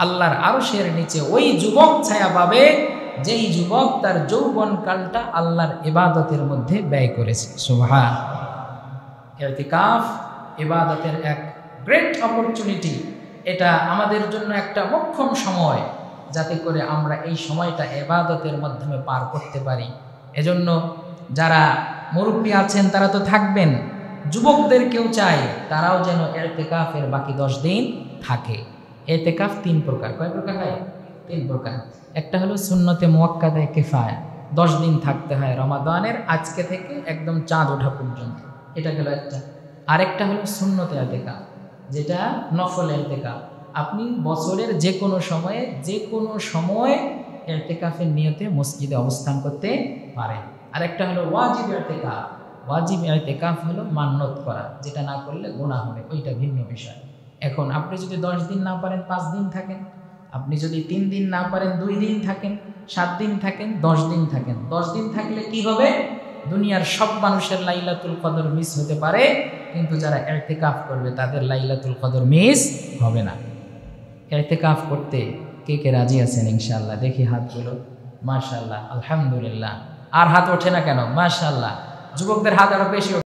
আল্লাহর আরশের নিচে ওই যুবক ছায়া পাবে যেই যুবক তার যৌবনকালটা আল্লাহর ইবাদতের মধ্যে ব্যয় করেছে। সুবহান। ইতিকাফ ইবাদতের এক গ্রেট অপরচুনিটি, এটা আমাদের জন্য একটা মোক্ষম সময়, যাতে করে আমরা এই সময়টা ইবাদতের মাধ্যমে পার করতে পারি। এজন্য যারা মুরব্বী আছেন তারা তো থাকবেন, যুবকদেরকেও চাই তারাও যেন ইতিকাফের বাকি 10 দিন থাকে। ইতিকাফ 3 প্রকার। কয় প্রকার হয়? 3 প্রকার। একটা হলো সুন্নতে মুআক্কাদা কিফায়া, 10 দিন থাকতে হয় রমাদানের আজকে থেকে একদম চাঁদ ওঠা পর্যন্ত, এটা গেল একটা। আরেকটা হলো সুন্নতে ইতিকাফ, যেটা নফল ইতিকাফ, আপনি বছরের যে কোনো সময়ে ইতিকাফের নিয়তে মসজিদে অবস্থান করতে পারেন। আরেকটা হলো ওয়াজিব ইতিকাফ, ওয়াজিব ইতিকাফ হলো মান্নত করা, যেটা না করলে গুনাহ হবে, ওইটা ভিন্ন বিষয়। এখন আপনি যদি 10 দিন না পারেন 5 দিন থাকেন, আপনি যদি 3 দিন না পারেন 2 দিন থাকেন, 7 দিন থাকেন, 10 দিন থাকেন। 10 দিন থাকলে কি হবে? দুনিয়ার সব মানুষের লাইলাতুল কদর মিস হতে পারে, কিন্তু যারা ইতিকাফ করবে তাদের লাইলাতুল কদর মিস হবে না। ইতিকাফ করতে কে কে রাজি আছেন ইনশাআল্লাহ? দেখি হাতগুলো। মাশাআল্লাহ, আলহামদুলিল্লাহ। আর হাত ওঠে না কেন? মাশাআল্লাহ, যুবকদের হাত আরো বেশি।